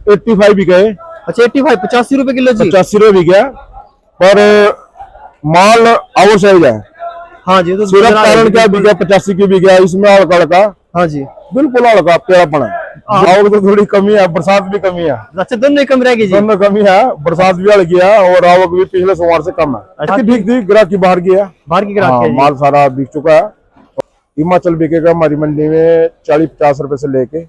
85 भी गए। अच्छा 85 85 रुपए किलो जी। 85 रुपये भी गया, पर माल आवर साइज है। हाँ जी तो सिर्फ कारण क्या भी गया, 85 की भी गया, इसमें हल्का हल्का, हाँ जी बिल्कुल हल्का पेड़ापन है। आवक तो थोड़ी कमी है, बरसात भी कमी है। अच्छा दोनों ही कम रहेगी जी। दोनों कमी है, बरसात भी हल्की है और आवक भी पिछले सोमवार से कम है। अच्छा, ठीक थी, ग्राहकी बाहर की है। बाहर की ग्राहक हाँ, है जी। माल सारा बिक चुका है। हिमाचल बिकेगा हमारी मंडी में 40-50 रुपए से लेके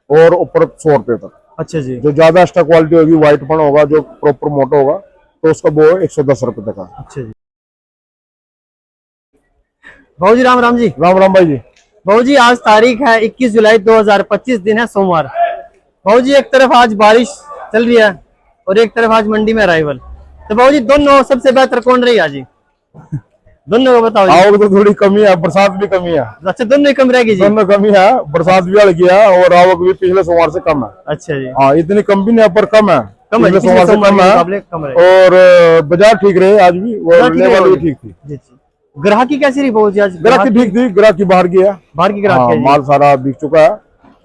और ऊपर 100 रुपए तक। अच्छा जी। जो ज्यादा एक्स्ट्रा क्वालिटी होगी, व्हाइट पन होगा, जो प्रॉपर मोटा होगा, तो उसका वो 110 रुपए तक है। अच्छा जी। भाऊ जी राम राम जी। राम राम भाई जी। भाऊ जी आज तारीख है 21 जुलाई 2025, दिन है सोमवार। भाऊ जी एक तरफ आज बारिश चल रही है और एक तरफ आज मंडी में अराइवल, तो भाऊ जी दोनों सबसे बेहतर कौन रही आज जी? दोनों को बताओ जी। आवक तो थोड़ी कमी है, बरसात भी कमी है। अच्छा दोनों ही कम रहेगी जी। दोनों कमी है, बरसात भी हल्की है और आवक भी पिछले सोमवार से कम है। अच्छा जी। हाँ, इतनी कम भी नहीं है, पर कम है। कम है, पिछले सोमवार से कम है। कम रहे। और बाजार ठीक रहे आज भी, और लेवल भी ठीक थी। जी जी। ग्राहकी कैसी रही भाऊ जी आज? ग्राहकी ठीक थी, ग्राहकी बाहर की है। बाहर की ग्राहकी है जी। माल सारा बिक चुका है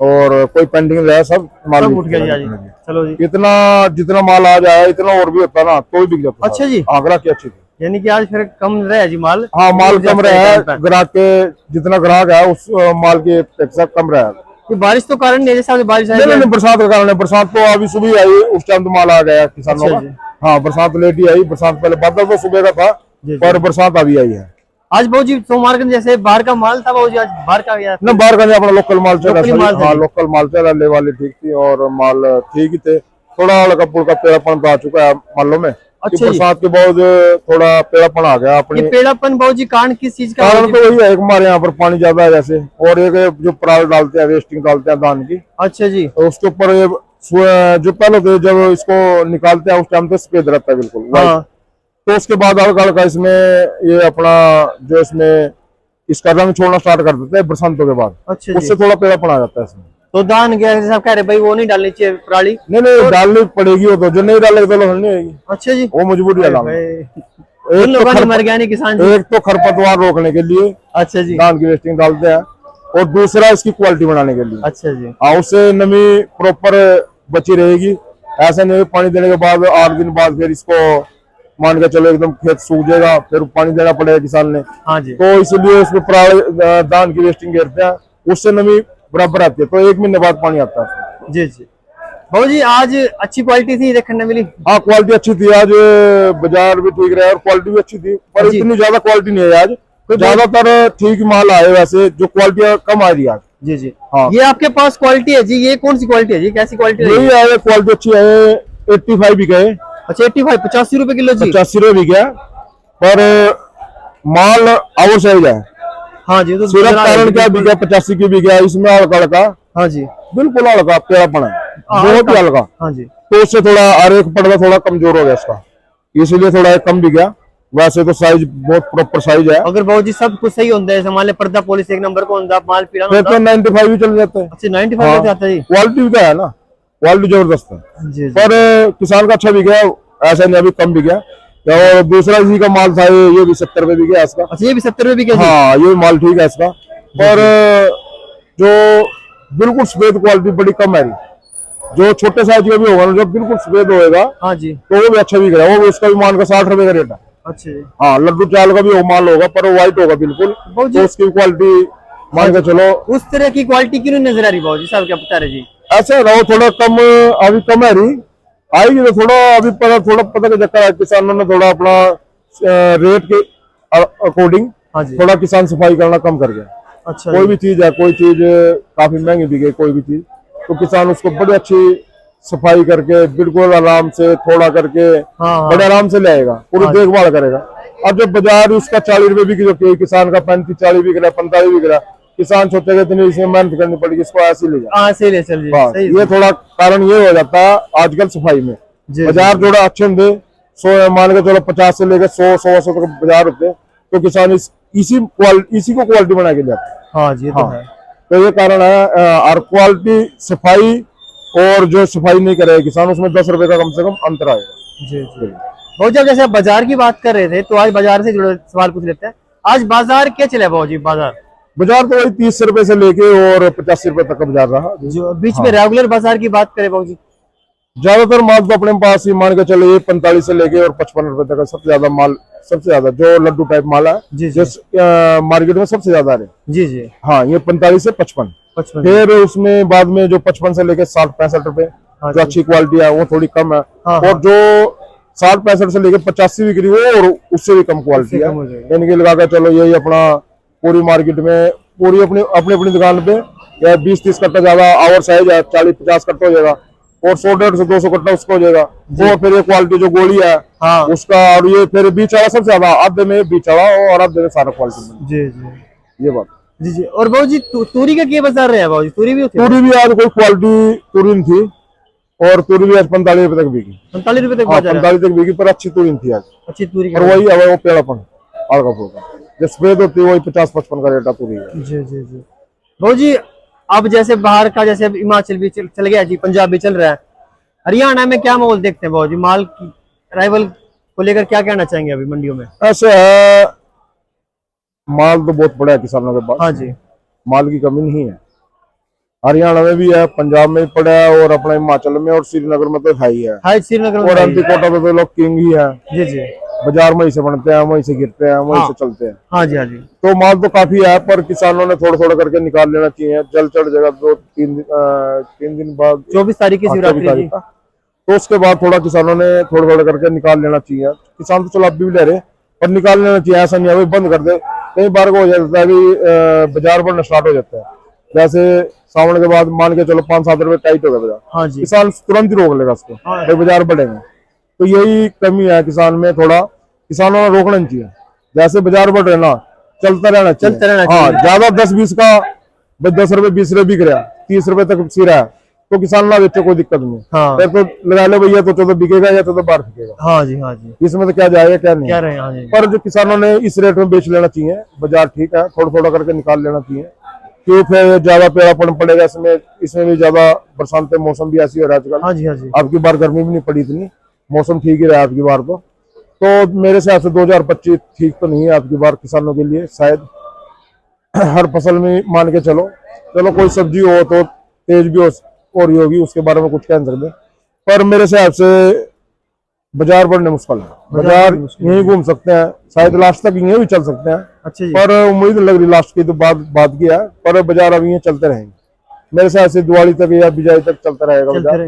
और कोई पेंडिंग रहा, सब माल सब उठ गया जी। चलो जी। इतना जितना माल आ जाए इतना और भी होता ना तो भी बिक जाता। अच्छा जी। ग्राहकी अच्छी थी, यानी कि आज फिर कम रहा जी माल। हाँ माल कम रहा है। ग्राहक के जितना ग्राहक है उस माल की अपेक्षा कम रहा है। बारिश तो कारण नहीं, जैसे बारिश आई नहीं, बरसात का कारण है। बरसात तो अभी सुबह आई, उस टाइम तो माल आ गया किसानों का। हाँ, बरसात लेट ही आई। बरसात पहले बादल तो सुबह का था, पर बरसात अभी आई है। आज भाऊ जी सोमवार के जैसे बाहर का माल था भाऊ जी, आज बाहर का गया ना, बाहर का नहीं, अपना लोकल माल चल रहा। हाँ, लोकल माल चल रहा, ले वाली ठीक थी और माल ठीक ही थे। थोड़ा हल्का पुल्का पेड़ापन तो आ चुका है मालों में। अच्छा, बरसात के बाद थोड़ा पेड़ापन आ गया। अपने पेड़ापन भाऊ जी कारण किस चीज का? कारण तो वही है, हमारे यहाँ पर पानी ज्यादा है जैसे, और एक जो पराल डालते हैं, वेस्टिंग डालते हैं धान की। अच्छा जी। तो उसके ऊपर जो पहले जब इसको निकालते हैं उस टाइम पे सफेद रहता है बिल्कुल। तो उसके बाद हल्का इसमें ये अपना जो इसमें इसका रंग छोड़ना स्टार्ट कर देते हैं बरसातों के बाद। अच्छा, उससे थोड़ा पेड़ापन आ जाता है इसमें। तो धान गया सब कह रहे भाई वो नहीं डालनी चाहिए पराली? नहीं, डालनी पड़ेगी वो तो, जो नहीं डालेगी तो नहीं आएगी। अच्छा जी। वो मजबूरी है। मर गया नहीं किसान जी। एक तो खरपतवार रोकने के लिए, अच्छा जी, धान की वेस्टिंग डालते हैं, और दूसरा इसकी क्वालिटी बढ़ाने के लिए। अच्छा जी। हाँ, उससे नमी प्रॉपर बची रहेगी। ऐसा नहीं पानी देने के बाद 8 दिन बाद फिर इसको मान के चलो एकदम खेत सूख जाएगा, फिर पानी देना पड़ेगा किसान ने। हाँ जी। तो इसलिए उसमें धान की वेस्टिंग घेरते हैं, उससे नमी बराबर आती है, तो 1 महीने बाद पानी आता है। जी जी। भाऊ जी आज अच्छी क्वालिटी थी देखने मिली? हाँ, क्वालिटी अच्छी थी आज। बाजार भी ठीक रहा और क्वालिटी भी अच्छी थी, पर इतनी ज्यादा क्वालिटी नहीं है आज। ज्यादातर ठीक माल आए, वैसे जो क्वालिटी कम आ रही है आज। जी जी। हाँ, ये आपके पास क्वालिटी है जी, ये कौन सी क्वालिटी है जी? कैसी क्वालिटी? यही है, क्वालिटी अच्छी है। 85 भी गए। अच्छा 85 85 रुपए किलो जी। 85 रुपए भी गया, पर माल आवर साइज है। हाँ जी। तो सिर्फ कारण क्या भी गया, 85 की भी गया, इसमें हल्का हल्का। हाँ जी, बिल्कुल हल्का पेड़ापन है, बहुत ही हल्का। हाँ जी। तो उससे थोड़ा आरेख पड़ता, थोड़ा कमजोर हो गया इसका, इसलिए थोड़ा कम भी गया। वैसे तो साइज बहुत प्रॉपर साइज है। अगर बहुत जी सब कुछ सही होता है, हमारे पर्दा पॉलिश एक नंबर को होता, माल पीला फिर तो 95 भी चल जाता है। अच्छा 95 भी आता है। क्वालिटी का है ना, क्वालिटी जबरदस्त है। पर किसान का अच्छा भी गया, ऐसा नहीं अभी कम भी गया। और दूसरा इसी का माल था, ये भी 70 रुपए भी गया इसका। अच्छा, ये भी 70 रुपए भी गया? हाँ, ये माल ठीक है इसका, पर जो बिल्कुल सफेद क्वालिटी बड़ी कम है। जो छोटे साइज का भी होगा ना, जो बिल्कुल सफेद होएगा, हाँ जी, तो वो भी अच्छा भी गया। वो उसका भी मान का 60 रुपए का रेट है। अच्छा। हाँ, लड्डू चाल का भी वो माल होगा, पर वो व्हाइट होगा बिल्कुल, तो उसकी क्वालिटी मान के चलो। उस तरह की क्वालिटी क्यों नहीं नजर आ रही भाजी साहब, क्या बता रहे जी? ऐसा रहो, थोड़ा कम अभी कम है रही, आएगी तो थोड़ा अभी थोड़ा पता का चक्कर है। किसानों ने थोड़ा अपना रेट के अकॉर्डिंग थोड़ा किसान सफाई करना कम कर गया। अच्छा। कोई भी चीज है, कोई चीज काफी महंगी बिके, कोई भी चीज, तो किसान उसको बड़ी अच्छी सफाई करके बिल्कुल आराम से थोड़ा करके बड़े आराम से लाएगा, पूरी देखभाल करेगा। अब जब बाजार उसका 40 रुपए बिक जो किसान का 35-40 बिक रहा है, 45 बिक रहा है, किसान सोचेगा इतनी इसमें मेहनत करनी पड़ेगी, इसको ऐसे ले जाए। ये थोड़ा कारण ये हो जाता है आजकल सफाई में। बाजार थोड़ा अच्छे होंगे, 100 मान के चलो 50 से लेकर 100-100 तक बाजार होते, तो किसान इसी को क्वालिटी बना के जाता है। हाँ जी, तो ये कारण है। और क्वालिटी सफाई और जो सफाई नहीं करेगा किसान, उसमें 10 रुपए का कम से कम अंतर आएगा। जी जी। बहुत जब जैसे बाजार की बात कर रहे थे, तो आज बाजार से जुड़े सवाल पूछ लेते हैं। आज बाजार क्या चला भाजी? बाजार बाजार तो वही 30 रुपए से लेके और 85 रुपए तक का बाजार रहा। जो बीच में रेगुलर बाजार की बात करें बाबूजी, ज्यादातर माल तो अपने पास ही मान के चलो ये 45 से लेके और 55 रुपए तक का सबसे ज्यादा माल, सबसे ज्यादा जो लड्डू टाइप माल है जी जो मार्केट में सबसे ज्यादा है। जी जी। हाँ, ये 45 से 55। फिर उसमें बाद में जो 55 से लेके 60-65 रुपए जो अच्छी क्वालिटी है वो थोड़ी कम है। और जो 60-65 से लेके 85 बिक्री हो और उससे भी कम क्वालिटी है, यानी कि लगा कर चलो यही अपना पूरी मार्केट में पूरी अपनी अपनी दुकान पे या 20-30 कट्टा ज्यादा आवर साइज है, 40-50 कट्टा हो जाएगा और 100-150 से 200 कट्टा उसका हो जाएगा। वो फिर ये क्वालिटी जो गोली है उसका, और ये फिर बीच वाला सबसे ज्यादा, आधे में बीच वाला और आधे में सारा क्वालिटी। जी जी, ये बात जी जी। और बाबू जी तूरी का क्या बाजार रहे हैं बाबू जी? तूरी भी आज कोई क्वालिटी तूरी नहीं थी और तूरी भी आज 45 रुपए तक बिकी। 45 रुपए तक? 45 तक बिकी, पर अच्छी तूरी थी आज, अच्छी तूरी। और वही है वो पेड़ापन हल्का फुल्का जो सफेद होती है वही 50-55 का रेट है तूरी है। जी जी जी। बाबू जी अब जैसे बाहर का, जैसे हिमाचल भी चल गया जी, पंजाब भी चल रहा है, हरियाणा में क्या माहौल देखते हैं बाबू जी? माल की अराइवल को लेकर क्या कहना चाहेंगे अभी मंडियों में? ऐसे है, माल तो बहुत बड़ा है किसानों के पास। हाँ जी, माल की कमी नहीं है। हरियाणा में भी है, पंजाब में भी पड़ा है और अपना हिमाचल में और श्रीनगर में तो है ही है। श्रीनगर और अंतिकोटा में तो लोग किंग ही है। जी जी। बाजार वहीं से बनते हैं, वहीं से गिरते हैं, वहीं से चलते हैं। हाँ जी, हाँ जी। तो माल तो काफी है, पर किसानों ने थोड़ा थोड़ा करके निकाल लेना चाहिए। जल चढ़ जाएगा 2-3 दिन बाद, 24 तारीख की शिवरात्रि का, तो उसके बाद थोड़ा किसानों ने थोड़ा थोड़ा करके निकाल लेना चाहिए। किसान तो चलो अब भी ले रहे, पर निकाल लेना चाहिए। ऐसा नहीं है बंद कर दे, कई बार को हो जाता है कि बाजार बढ़ना स्टार्ट हो जाता है। जैसे सावन के बाद मान के चलो 5-7 रुपए टाइट हो गया बाजार। हाँ जी। किसान तुरंत ही रोक लेगा उसको, फिर बाजार बढ़ेंगे। तो यही कमी है किसान में, थोड़ा किसानों ने रोकना नहीं चाहिए। जैसे बाजार बढ़ रहे ना, चलता रहना चाहिए। हाँ, ज्यादा 10-20 का 10 रुपए 20 रुपए बिक रहा है, 30 रुपए तक सी रहा है, तो किसान ना बेचे, कोई दिक्कत नहीं। हाँ। फिर तो लगा ले भैया, तो 14 बिकेगा या 14 बाहर बिकेगा। हाँ जी, हाँ जी। इसमें तो क्या जाएगा क्या नहीं, क्या रहे। हाँ जी। पर जो किसानों ने इस रेट में बेच लेना चाहिए, बाजार ठीक है, थोड़ा थोड़ा करके निकाल लेना चाहिए, क्यों फिर ज्यादा पेड़ापन पड़ेगा इसमें भी ज्यादा बरसात, मौसम भी ऐसी हो रहा है आजकल। हाँ जी, हाँ जी। आपकी बार गर्मी भी नहीं पड़ी इतनी, मौसम ठीक ही रहा है आपकी बार। तो मेरे हिसाब से 2025 ठीक तो नहीं है आपकी बार किसानों के लिए। शायद हर फसल में मान के चलो कोई सब्जी हो तो तेज भी हो रही होगी, उसके बारे में कुछ कह नहीं सकते, पर मेरे हिसाब से बाजार बढ़ने मुश्किल है। बाजार यहीं घूम सकते हैं, शायद लास्ट तक यहीं भी चल सकते हैं। अच्छा जी। पर उम्मीद लग रही लास्ट की तो बात की है, पर बाजार अभी चलते रहेंगे मेरे हिसाब से, दिवाली तक या बिजाई तक चलता रहेगा बाजार।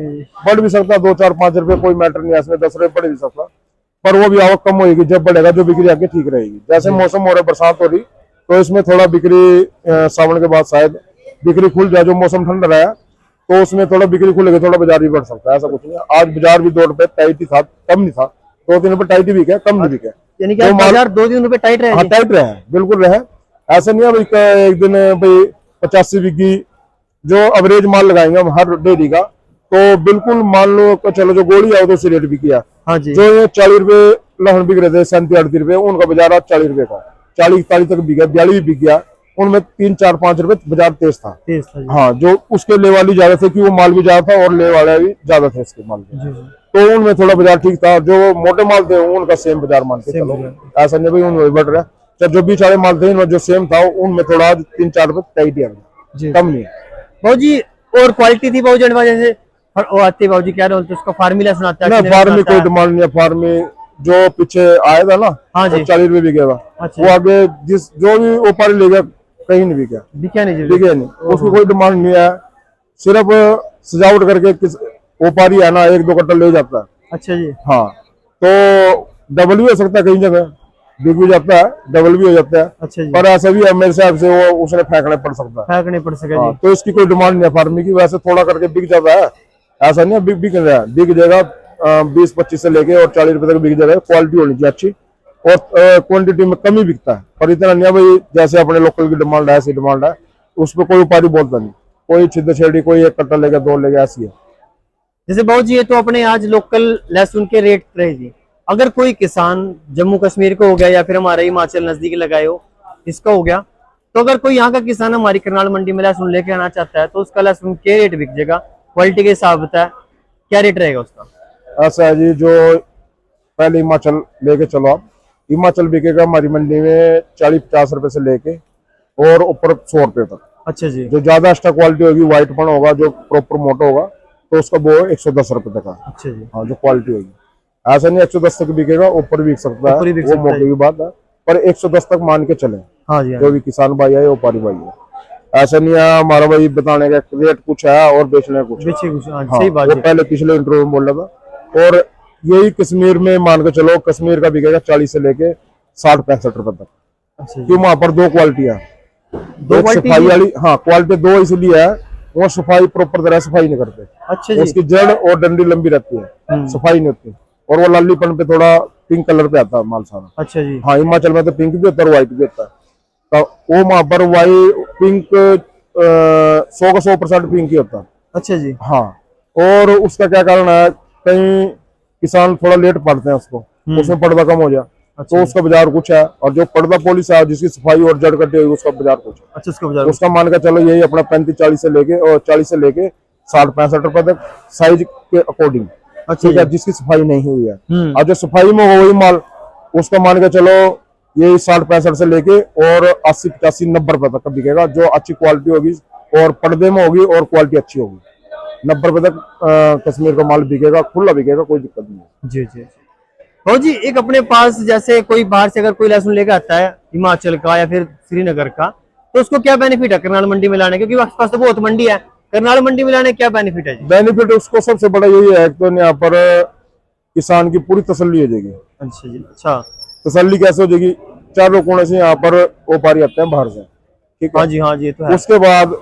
बढ़ भी सकता है 2-4-5 रुपए, कोई मैटर नहीं है इसमें, 10 रुपए बढ़ भी सकता, पर वो भी आवक कम होगी। जब बढ़ेगा जो बिक्री आगे ठीक रहेगी। जैसे मौसम हो रहा है, बरसात हो रही, तो इसमें थोड़ा बिक्री सावन के बाद शायद बिक्री खुल जाए। जो मौसम ठंड रहा है तो उसमें थोड़ा बिक्री खुलेगी, थोड़ा बाजार भी बढ़ सकता है, ऐसा कुछ नहीं है। आज बाजार भी 2 रुपए टाइट ही था, कम नहीं था। 2-3 रुपए टाइट ही बिके, कम नहीं बिके, यानी कि बाजार 2-3 रुपए टाइट रहे। हाँ, टाइट रहे, बिल्कुल रहे। ऐसा नहीं है भाई एक दिन भाई 85 बिकी, जो एवरेज माल लगाएंगे हम हर डेली का, तो बिल्कुल मान लो चलो जो गोली है तो उसी रेट बिकी है। हाँ जी। जो ये 40 रुपए लहन बिक रहे थे, 37-38 रुपए, उनका बाजार आज 40 रुपए का, 40-41 तक बिक गया, 42 भी बिक गया। उनमें 3-4-5 रुपए बाजार तेज था। हाँ, जो उसके ले वाली ज्यादा थे कि वो माल भी ज्यादा था और ले वाले भी ज्यादा थे इसके माल के, तो उनमें थोड़ा बाजार ठीक था। जो मोटे माल थे उनका सेम बाजार मान के चलो, ऐसा नहीं भाई उनमें बढ़ रहा है। जो बीच वाले माल थे इनमें जो सेम था उनमें थोड़ा 3-4 रुपए टाइट है, कम नहीं है भाऊ जी। और क्वालिटी थी भाऊ जी, जैसे वो आती भाऊ जी, क्या बोलते उसको, फार्मूला सुनाता है? फार्मी कोई डिमांड नहीं है। फार्मी जो पीछे आया था ना, हाँ जी, 40 रुपए बिकेगा। अच्छा। वो आगे जो भी व्यापारी ले गया कहीं नहीं बिका, बिका नहीं, उसकी कोई डिमांड नहीं है। सिर्फ सजावट करके व्यापारी है ना, 1-2 कट्टा ले जाता है। अच्छा जी। हाँ, तो डबल भी हो सकता है, कहीं जगह बिक भी जाता है, डबल भी हो जाता है। अच्छा जी। पर ऐसा भी है मेरे हिसाब से वो उसने फेंकने पड़ सकता है। तो इसकी कोई डिमांड नहीं है फार्मी की। वैसे थोड़ा करके बिक जाता है, ऐसा नहीं है बिक जाएगा 20-25 से लेके और 40 रुपए तक बिक जाएगा। क्वालिटी होनी चाहिए अच्छी, और क्वांटिटी में कम ही बिकता है, पर इतना नहीं है भाई जैसे अपने लोकल की डिमांड है ऐसी डिमांड है। उस पर कोई व्यापारी बोलता नहीं, कोई छिद्र छेड़ी, कोई 1 कट्टा लेगा 2 लेगा, ऐसी है। जैसे बाबू जी, ये तो अपने आज लोकल लहसुन के रेट रहेगी। अगर कोई किसान जम्मू कश्मीर को हो गया या फिर हमारे हिमाचल नजदीक लगाए हो, इसका हो गया, तो अगर कोई यहाँ का किसान हमारी करनाल मंडी में लहसुन लेके आना चाहता है, तो उसका लहसुन क्या रेट बिक जाएगा? क्वालिटी के हिसाब से क्या रेट रहेगा उसका? ऐसा है जी, जो पहले हिमाचल लेके चलो आप, हिमाचल बिकेगा हमारी मंडी में 40-50 रुपए से लेके और ऊपर 100 रुपए तक। अच्छा जी। जो ज्यादा एक्स्ट्रा क्वालिटी होगी, व्हाइट पन होगा, जो प्रॉपर मोटा होगा, तो उसका वो 110 रुपए तक है। अच्छा जी। हाँ, जो क्वालिटी होगी, ऐसा नहीं 110 तक बिकेगा, ऊपर बिक सकता है, वो मौके की बात है, पर 110 तक मान के चले। हाँ जी। जो भी किसान भाई है, व्यापारी भाई है, ऐसा नहीं है हमारा भाई बताने का रेट कुछ है और बेचने का कुछ है। हाँ, सही बात है। पहले पिछले इंटरव्यू में बोल रहा था। और यही कश्मीर में मान के चलो, कश्मीर का बिकेगा 40 से लेके 60-65 रुपए तक। क्यों? वहां पर दो क्वालिटी है, दो सफाई वाली। हाँ, क्वालिटी दो इसलिए है, वो सफाई प्रॉपर तरह सफाई नहीं करते। अच्छा जी। उसकी जड़ और डंडी लंबी रहती है, सफाई नहीं होती, और वो लालीपन पे थोड़ा पिंक कलर पे आता है माल सारा। अच्छा जी। हाँ, हिमाचल में तो पिंक भी होता है और व्हाइट भी होता है, तो वो वहां पर व्हाइट पिंक 100 का 100% पिंक ही होता है। अच्छा जी। हाँ, और उसका क्या कारण है, कहीं किसान थोड़ा लेट पड़ते हैं उसको, उसमें पर्दा कम हो जाए। अच्छा, तो उसका बाजार कुछ है, और जो पर्दा पॉलिश है जिसकी सफाई और जड़ कटी होगी, उसका बाजार कुछ है। अच्छा, उसका बाजार उसका मान के चलो यही अपना 35-40 से लेके और 40 से लेके 60-65 रुपए तक, साइज के अकॉर्डिंग। अच्छा ठीक है, जिसकी सफाई नहीं हुई है, और जो सफाई में हो वही माल, उसका मान के चलो यही 60-65 से लेके और 80-85-90 रुपए तक का बिकेगा, जो अच्छी क्वालिटी होगी और पर्दे में होगी और क्वालिटी अच्छी होगी। 90 रुपए तक कश्मीर का माल बिकेगा, खुला बिकेगा, कोई दिक्कत नहीं है। जी जी। हो जी, एक अपने पास जैसे कोई बाहर से अगर कोई लहसुन लेकर आता है, हिमाचल का या फिर श्रीनगर का, तो उसको क्या बेनिफिट है करनाल मंडी में लाने? क्योंकि आपके पास तो बहुत मंडी है, करनाल मंडी में लाने क्या बेनिफिट है जी? बेनिफिट उसको सबसे बड़ा यही है, तो यहाँ पर किसान की पूरी तसल्ली हो जाएगी। अच्छा जी। अच्छा, तसल्ली कैसे हो जाएगी? चारों कोने से यहाँ पर व्यापारी आते हैं बाहर से, ठीक है। हाँ जी, हाँ जी, तो है। उसके बाद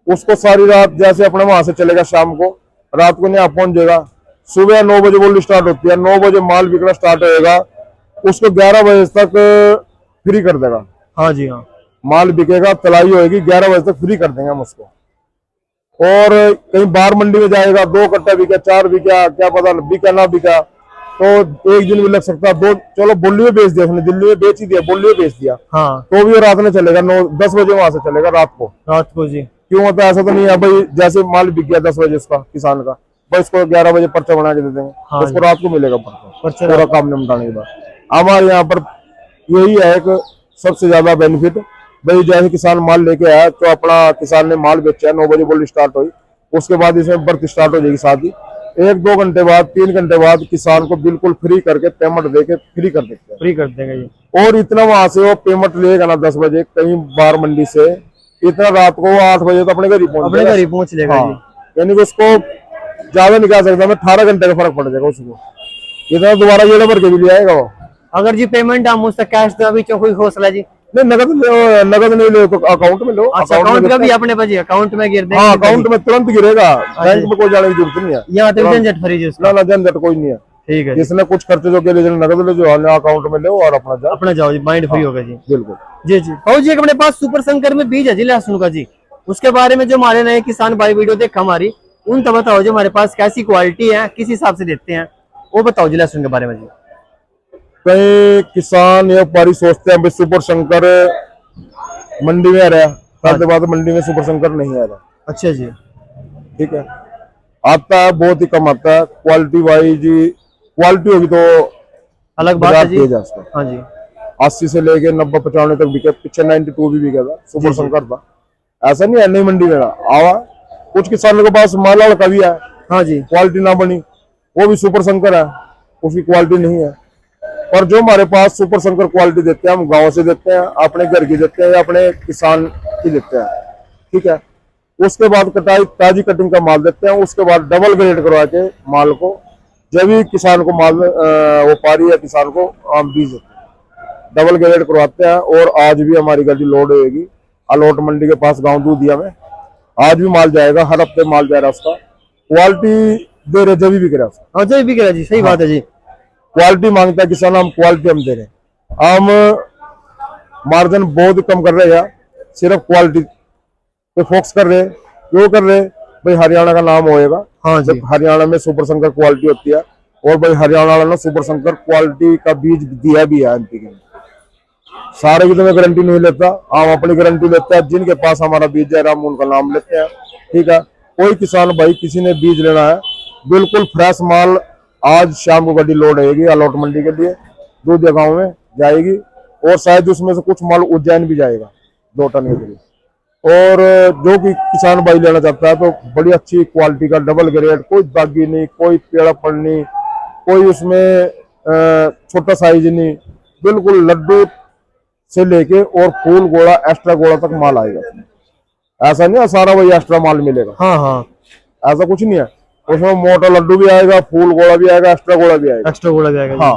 उसको सारी रात, जैसे अपने वहां से चलेगा, शाम को रात को यहाँ पहुंच जाएगा। सुबह 9 बजे बोली स्टार्ट होती है, 9 बजे माल बिकना स्टार्ट होएगा, उसको 11 बजे तक फ्री कर देगा। हाँ जी। हाँ, माल बिकेगा, तलाई होएगी, 11 बजे तक फ्री कर देंगे हम उसको। और कहीं बाहर मंडी में जाएगा, 2 कट्टा बिका, 4 बिका, क्या पता बिका ना बिका, तो 1 दिन भी लग सकता है। 2 चलो बोली में बेच दिया उसने, दिल्ली में बेच ही दिया, बोली में बेच दिया, हाँ, तो भी रात में चलेगा, 9-10 बजे वहां से चलेगा रात को जी। क्यों होता है? ऐसा तो नहीं है भाई, जैसे माल बिक गया 10 बजे उसका किसान का, बस इसको 11 बजे पर्चा बना के दे देंगे। हाँ, उसको रात को मिलेगा पर्चा, पूरा काम निपटाने के बाद। हमारे यहाँ पर यही है एक सबसे ज्यादा बेनिफिट भाई। जैसे किसान माल लेके आया, तो अपना किसान ने माल बेचा है, 9 बजे बोली स्टार्ट हुई, उसके बाद इसमें बर्थ स्टार्ट हो जाएगी। साथ ही 1-2 घंटे बाद, 3 घंटे बाद किसान को बिल्कुल फ्री करके पेमेंट देके फ्री कर देते हैं, फ्री कर देंगे जी। और इतना वहां से वो पेमेंट लेगा ना 10 बजे कहीं बाहर मंडी से, इतना रात को 8 बजे तो अपने घर ही पहुंच लेगा। हाँ, यानी कि उसको ज्यादा नहीं कह सकता मैं, 18 घंटे का फर्क पड़ जाएगा उसको, इतना दोबारा ये भर के भी ले आएगा वो। अगर जी पेमेंट हम उससे कैश दो, अभी कोई हौसला जी? नहीं, नगद नहीं लो तो अकाउंट में लो। अच्छा, अकाउंट का भी अपने पास अकाउंट में गिर देंगे? हाँ, अकाउंट में तुरंत गिरेगा, बैंक में कोई जाने की जरूरत नहीं है। यहाँ तो झंझट फ्री जी? ना झंझट कोई नहीं है। ठीक है, जिसने कुछ खर्चे जो के लिए नगद ले, जो अकाउंट में लो और अपना जाओ जी, माइंड फ्री होगा जी। बिल्कुल जी जी। और जी अपने पास सुपर शंकर में बीज है जी लहसुन का जी, उसके बारे में जो हमारे नए किसान भाई वीडियो देख हमारी, उन तो बताओ जो हमारे पास कैसी क्वालिटी है, किस हिसाब से देते हैं, वो बताओ जी लहसुन के बारे में जी। कई किसान या व्यापारी सोचते हैं सुपर शंकर मंडी में आ रहा है, बाद मंडी में सुपर शंकर नहीं आ रहा। अच्छा जी। ठीक है, आता है, बहुत ही कम आता है। क्वालिटी वाइज क्वालिटी होगी तो अलग बात है जी। हाँ जी, 80 से लेके 90-95 तक बिके, पीछे 92 भी बिका था, सुपर शंकर था। ऐसा नहीं है नई मंडी में आवा, कुछ किसानों के पास माल का भी है, हाँ जी, क्वालिटी ना बनी, वो भी सुपर शंकर है, उसकी क्वालिटी नहीं है। पर जो हमारे पास सुपर शंकर क्वालिटी देते हैं, हम गांव से देते हैं, अपने घर की देते हैं या अपने किसान की देते हैं। ठीक है, उसके बाद कटाई, ताजी कटिंग का माल देते हैं, उसके बाद डबल ग्रेड करवा के माल को, जब भी किसान को माल व्यापारी या किसान को हम बीज देते हैं, डबल ग्रेड करवाते हैं। और आज भी हमारी गाड़ी लोड होगी अलोट मंडी के पास, गाँव दूधिया में, आज भी माल जाएगा, हर हफ्ते माल जा रहा है। उसका क्वालिटी दे रहे, जब भी बिक रहा है, जब भी बिक रहा है जी। सही बात है जी, क्वालिटी मांगता है किसान, हम क्वालिटी हम दे रहे हैं। हम मार्जिन बहुत कम कर रहे हैं, सिर्फ क्वालिटी पे फोकस कर रहे हैं। क्यों कर रहे हैं भाई? हरियाणा का नाम होएगा, हाँ जी, हरियाणा में सुपर शंकर क्वालिटी होती है, और भाई हरियाणा वाला सुपर शंकर क्वालिटी का बीज दिया भी है एमपी के। सारे की तो मैं गारंटी नहीं लेता, हम अपनी गारंटी लेते हैं, जिनके पास हमारा बीज है हम उनका नाम लेते हैं। ठीक है, कोई किसान भाई किसी ने बीज लेना है, बिल्कुल फ्रेश माल आज शाम को गाड़ी लोड आएगी अलोट मंडी के लिए, दूधिया गांव में जाएगी, और शायद उसमें से कुछ माल उज्जैन भी जाएगा। 2 टन के करीब। और जो कि किसान भाई लेना चाहता है तो बड़ी अच्छी क्वालिटी का डबल ग्रेड, कोई दागी नहीं, कोई टेढ़ापन नहीं, कोई उसमें छोटा साइज नहीं, बिल्कुल लड्डू से लेके और फूल गोला एक्स्ट्रा गोला तक माल आएगा। ऐसा नहीं है सारा वही एक्स्ट्रा माल मिलेगा, हाँ हाँ, ऐसा कुछ नहीं है। उसमें मोटा लड्डू भी आएगा, फूल गोला भी आएगा, एक्स्ट्रा गोला भी आएगा। एक्स्ट्रा गोला जाएगा। हाँ,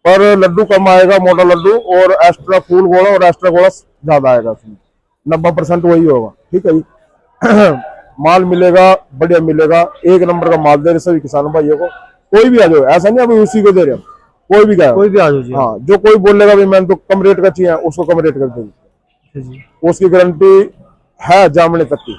पर लड्डू कम आएगा, मोटा लड्डू, और एक्स्ट्रा फूल गोला और एक्स्ट्रा गोला ज्यादा आएगा उसमें। 90% वही होगा। ठीक है जी। माल मिलेगा, बढ़िया मिलेगा, एक नंबर का माल दे रहे सभी किसानों भाइयों को। कोई भी आ जाओ, ऐसा नहीं अभी उसी को दे रहे, कोई भी क्या, कोई भी आ जाओ। हाँ, जो कोई बोलेगा भाई मैंने तो कम रेट का चाहिए, उसको कम रेट कर देंगे, उसकी गारंटी है जामने तक की।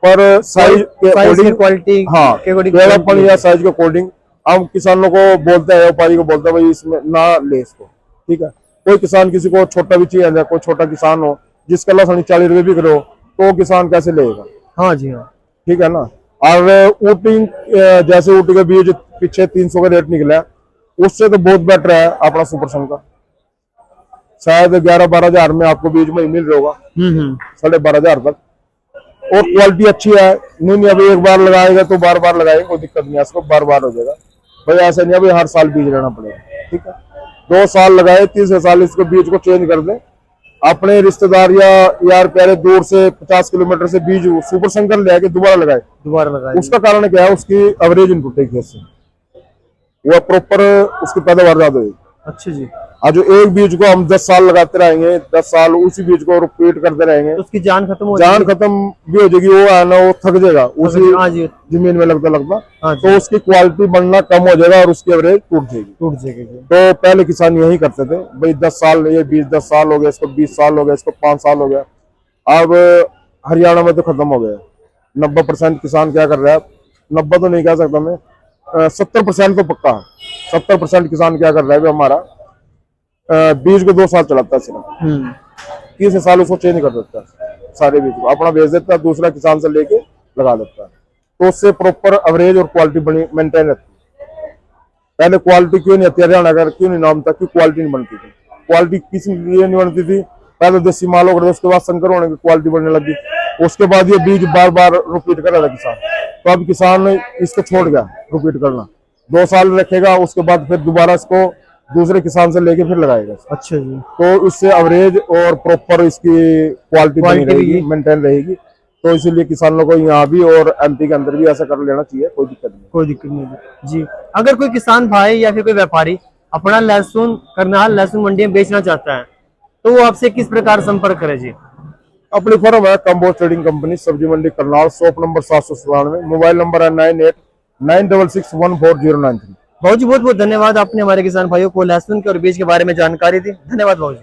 पर साइज के क्वालिटी, हाँ, टेढ़ापन या साइज के अकॉर्डिंग हम किसानों को बोलते हैं, व्यापारी को बोलते हैं भाई इसमें ना ले इसको। ठीक है, कोई किसान किसी को छोटा भी चाहिए, कोई छोटा किसान हो जिसका लसन 40 रुपए बिक रहे हो, तो वो किसान कैसे लेगा? हाँ जी हाँ, ठीक है ना। और ऊटी, जैसे ऊटी का बीज पीछे 300 का रेट निकला है, उससे तो बहुत बेटर है अपना सुपर सन का। शायद 11-12 हजार में आपको बीज में मिल रहा होगा, 12,500 तक। और क्वालिटी अच्छी है। नहीं अभी एक बार लगाएगा तो बार बार लगाएंगे, कोई दिक्कत नहीं है, इसको बार बार हो जाएगा भाई। ऐसा नहीं है भाई हर साल बीज लेना पड़ेगा। ठीक है, 2 साल लगाए, 3 साल इसको बीज को चेंज कर दे। अपने रिश्तेदार या यार प्यारे दूर से 50 किलोमीटर से बीज सुपर संकर ले आके दोबारा लगाए। उसका कारण क्या है? उसकी एवरेज इनपुट है खेत से, वो प्रॉपर उसकी पैदावार ज्यादा होगी। अच्छा जी। आज जो एक बीज को हम 10 साल लगाते रहेंगे, 10 साल उसी बीज को रिपीट करते रहेंगे, तो उसकी जान खत्म भी हो जाएगी। वो है ना, वो थक जाएगा उसी जमीन में लगता, तो उसकी क्वालिटी बढ़ना कम हो जाएगा और उसकी एवरेज टूट जाएगी। तो पहले किसान यही करते थे भाई, 10 साल, ये बीज 10 साल हो गया, इसको 20 साल हो गया, इसको 5 साल हो गया। अब हरियाणा में तो खत्म हो गया। 90% किसान क्या कर रहा है, 90 तो नहीं कह सकता मैं, 70% तो पक्का है। 70% किसान क्या कर रहा है हमारा, बीज को 2 साल चलाता है सिर्फ, 30 साल उसको चेंज कर देता है, सारे बीज को अपना बेच देता है, दूसरा किसान से लेके लगा देता है। तो उससे प्रॉपर एवरेज और क्वालिटी बनी मेंटेन रहती है। पहले क्वालिटी क्यों नहीं आती हरियाणा का, क्यों नहीं नाम था? क्यों क्वालिटी नहीं बनती थी। क्वालिटी किस लिए नहीं बनती थी? पहले देसी माल हो गया, उसके बाद संकर होने की क्वालिटी बनने लगी, उसके बाद ये बीज बार बार रिपीट कर रहा था किसान। तो अब किसान इसको छोड़ गया रिपीट करना, 2 साल रखेगा, उसके बाद फिर दोबारा इसको दूसरे किसान से लेके फिर लगाएगा। अच्छा जी। तो इससे एवरेज और प्रॉपर इसकी क्वालिटी बनी रहेगी, मेंटेन रहेगी। तो इसीलिए किसानों को यहाँ भी और एमपी के अंदर भी ऐसा कर लेना चाहिए, कोई दिक्कत नहीं जी। अगर कोई किसान भाई या फिर कोई व्यापारी अपना लहसुन करनाल लहसुन मंडी में बेचना चाहता है, तो वो आपसे किस प्रकार संपर्क करे जी? अपनी फर्म है कंबोज ट्रेडिंग कंपनी, सब्जी मंडी Karnal, shop number 797, mobile number है 9896614093। भाऊ जी बहुत बहुत धन्यवाद, आपने हमारे किसान भाइयों को लहसुन के और बीज के बारे में जानकारी दी। धन्यवाद भाऊ जी।